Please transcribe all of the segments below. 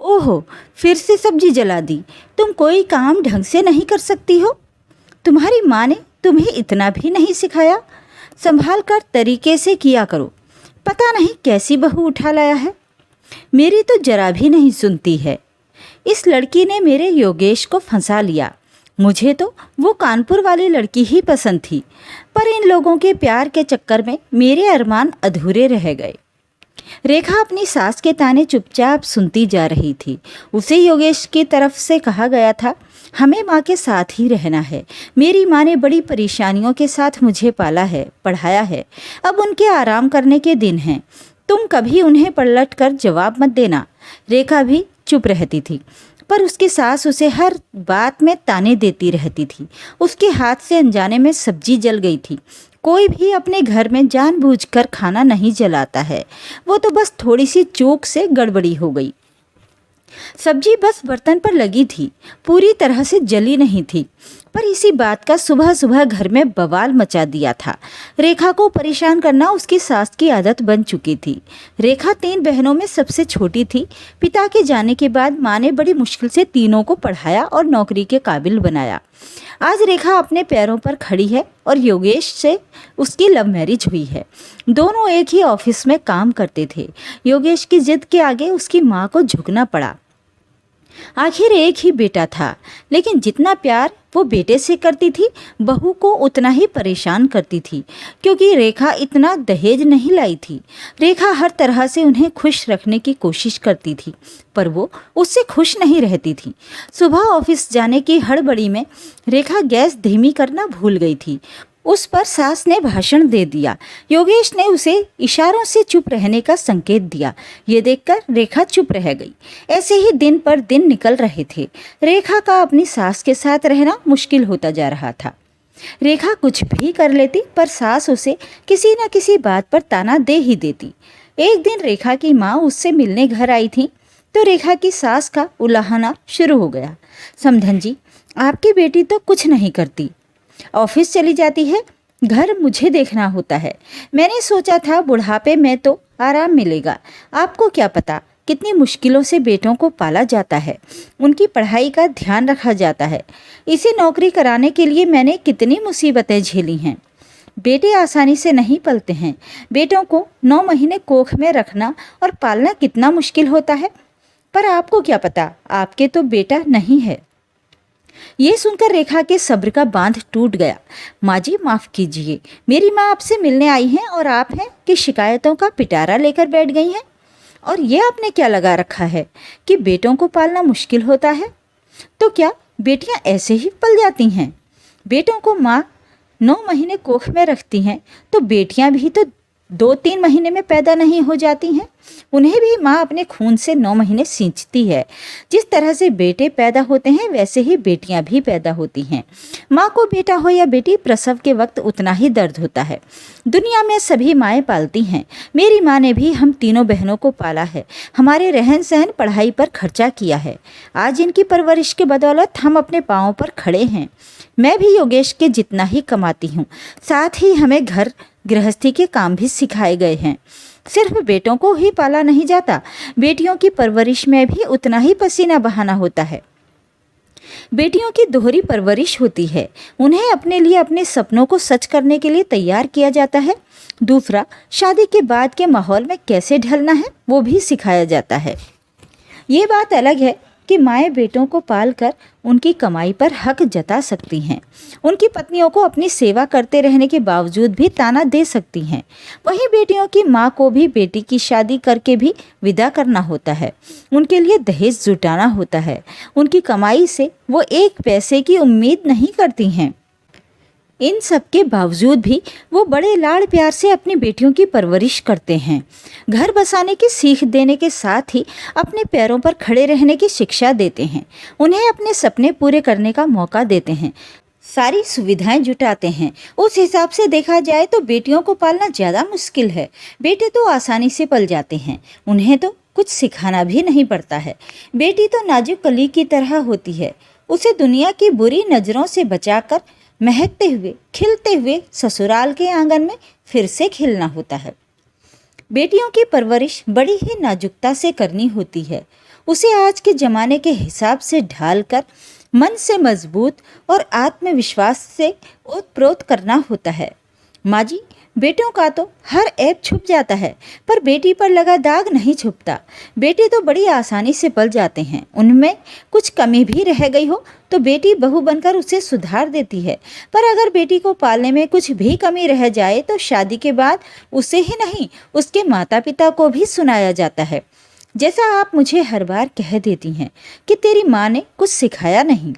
ओहो, फिर से सब्जी जला दी। तुम कोई काम ढंग से नहीं कर सकती हो? तुम्हारी माँ ने तुम्हें इतना भी नहीं सिखाया? संभाल कर तरीके से किया करो। पता नहीं कैसी बहू उठा लाया है। मेरी तो जरा भी नहीं सुनती है। इस लड़की ने मेरे योगेश को फंसा लिया। मुझे तो वो कानपुर वाली लड़की ही पसंद थी, पर इन लोगों के प्यार के चक्कर में मेरे अरमान अधूरे रह गए। रेखा अपनी सास के ताने चुपचाप सुनती जा रही थी। उसे योगेश की तरफ से कहा गया था, हमें माँ के साथ ही रहना है। मेरी माँ ने बड़ी परेशानियों के साथ मुझे पाला है, पढ़ाया है। अब उनके आराम करने के दिन हैं। तुम कभी उन्हें पलट कर जवाब मत देना। रेखा भी चुप रहती थी, पर उसकी सास उसे हर बात में ताने देती रहती थी। उसके हाथ से अनजाने में सब्जी जल गई थी। कोई भी अपने घर में जानबूझकर खाना नहीं जलाता है। वो तो बस थोड़ी सी चूक से गड़बड़ी हो गई। सब्जी बस बर्तन पर लगी थी, पूरी तरह से जली नहीं थी। पर इसी बात का सुबह सुबह घर में बवाल मचा दिया था। रेखा को परेशान करना उसकी सास की आदत बन चुकी थी। रेखा 3 बहनों में सबसे छोटी थी। पिता के जाने के बाद माँ ने बड़ी मुश्किल से तीनों को पढ़ाया और नौकरी के काबिल बनाया। आज रेखा अपने पैरों पर खड़ी है और योगेश से उसकी लव मैरिज हुई है। दोनों एक ही ऑफिस में काम करते थे। योगेश की जिद के आगे उसकी माँ को झुकना पड़ा। आखिर एक ही बेटा था, लेकिन जितना प्यार वो बेटे से करती थी, बहू को उतना ही परेशान करती थी, क्योंकि रेखा इतना दहेज नहीं लाई थी। रेखा हर तरह से उन्हें खुश रखने की कोशिश करती थी, पर वो उससे खुश नहीं रहती थी। सुबह ऑफिस जाने की हड़बड़ी में रेखा गैस धीमी करना भूल गई थी। उस पर सास ने भाषण दे दिया। योगेश ने उसे इशारों से चुप रहने का संकेत दिया। ये देखकर रेखा चुप रह गई। ऐसे ही दिन पर दिन निकल रहे थे। रेखा का अपनी सास के साथ रहना मुश्किल होता जा रहा था। रेखा कुछ भी कर लेती, पर सास उसे किसी न किसी बात पर ताना दे ही देती। एक दिन रेखा की माँ उससे मिलने घर आई थी, तो रेखा की सास का उलाहना शुरू हो गया। समधन जी, आपकी बेटी तो कुछ नहीं करती, ऑफिस चली जाती है, घर मुझे देखना होता है। मैंने सोचा था बुढ़ापे में तो आराम मिलेगा। आपको क्या पता कितनी मुश्किलों से बेटों को पाला जाता है, उनकी पढ़ाई का ध्यान रखा जाता है। इसे नौकरी कराने के लिए मैंने कितनी मुसीबतें झेली हैं। बेटे आसानी से नहीं पलते हैं। बेटों को 9 महीने कोख में रखना और पालना कितना मुश्किल होता है। पर आपको क्या पता, आपके तो बेटा नहीं है। ये सुनकर रेखा के सब्र का बांध टूट गया। माँ जी, माफ़ कीजिए, मेरी माँ आपसे मिलने आई हैं और आप हैं कि शिकायतों का पिटारा लेकर बैठ गई हैं। और ये आपने क्या लगा रखा है कि बेटों को पालना मुश्किल होता है? तो क्या बेटियाँ ऐसे ही पल जाती हैं? बेटों को माँ 9 महीने कोख में रखती हैं, तो बेटियाँ भी तो 2-3 महीने में पैदा नहीं हो जाती हैं। उन्हें भी माँ अपने खून से 9 महीने सींचती है। जिस तरह से बेटे पैदा होते हैं, वैसे ही बेटियां भी पैदा होती हैं। माँ को बेटा हो या बेटी, प्रसव के वक्त उतना ही दर्द होता है। दुनिया में सभी माएँ पालती हैं। मेरी माँ ने भी हम तीनों बहनों को पाला है, हमारे रहन सहन पढ़ाई पर खर्चा किया है। आज इनकी परवरिश के बदौलत हम अपने पाँव पर खड़े हैं। मैं भी योगेश के जितना ही कमाती हूँ, साथ ही हमें घर गृहस्थी के काम भी सिखाए गए हैं। सिर्फ बेटों को ही पाला नहीं जाता, बेटियों की परवरिश में भी उतना ही पसीना बहाना होता है। बेटियों की दोहरी परवरिश होती है। उन्हें अपने लिए अपने सपनों को सच करने के लिए तैयार किया जाता है। दूसरा, शादी के बाद के माहौल में कैसे ढलना है, वो भी सिखाया जाता है। ये बात अलग है कि माएँ बेटों को पालकर उनकी कमाई पर हक जता सकती हैं। उनकी पत्नियों को अपनी सेवा करते रहने के बावजूद भी ताना दे सकती हैं। वहीं बेटियों की माँ को भी बेटी की शादी करके भी विदा करना होता है। उनके लिए दहेज जुटाना होता है। उनकी कमाई से वो 1 पैसे की उम्मीद नहीं करती हैं। इन सब के बावजूद भी वो बड़े लाड़ प्यार से अपनी बेटियों की परवरिश करते हैं। घर बसाने की सीख देने के साथ ही अपने पैरों पर खड़े रहने की शिक्षा देते हैं। उन्हें अपने सपने पूरे करने का मौका देते हैं, सारी सुविधाएं जुटाते हैं। उस हिसाब से देखा जाए तो बेटियों को पालना ज़्यादा मुश्किल है। बेटे तो आसानी से पल जाते हैं, उन्हें तो कुछ सिखाना भी नहीं पड़ता है। बेटी तो नाजुक कली की तरह होती है। उसे दुनिया की बुरी नज़रों से बचाकर महकते हुए, खिलते हुए ससुराल के आंगन में फिर से खिलना होता है। बेटियों की परवरिश बड़ी ही नाजुकता से करनी होती है। उसे आज के ज़माने के हिसाब से ढालकर मन से मजबूत और आत्मविश्वास से ओतप्रोत करना होता है। माँ जी, बेटों का तो हर ऐब छुप जाता है, पर बेटी पर लगा दाग नहीं छुपता। बेटे तो बड़ी आसानी से पल जाते हैं, उनमें कुछ कमी भी रह गई हो तो बेटी बहू बनकर उसे सुधार देती है, पर अगर बेटी को पालने में कुछ भी कमी रह जाए तो शादी के बाद उसे ही नहीं, उसके माता पिता को भी सुनाया जाता है। जैसा आप मुझे हर बार कह देती हैं कि तेरी माँ ने कुछ सिखाया नहीं।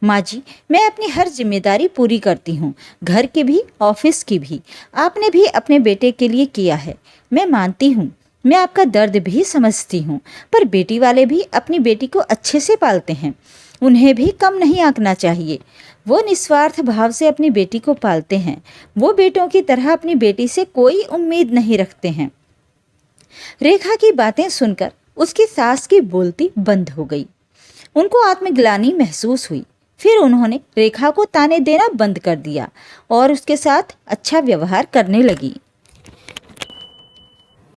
माँ जी, मैं अपनी हर जिम्मेदारी पूरी करती हूँ, घर की भी, ऑफिस की भी। आपने भी अपने बेटे के लिए किया है, मैं मानती हूँ। मैं आपका दर्द भी समझती हूँ, पर बेटी वाले भी अपनी बेटी को अच्छे से पालते हैं, उन्हें भी कम नहीं आंकना चाहिए। वो निस्वार्थ भाव से अपनी बेटी को पालते हैं, वो बेटों की तरह अपनी बेटी से कोई उम्मीद नहीं रखते हैं। रेखा की बातें सुनकर उसकी सास की बोलती बंद हो गई। उनको आत्मग्लानि महसूस हुई। फिर उन्होंने रेखा को ताने देना बंद कर दिया और उसके साथ अच्छा व्यवहार करने लगी।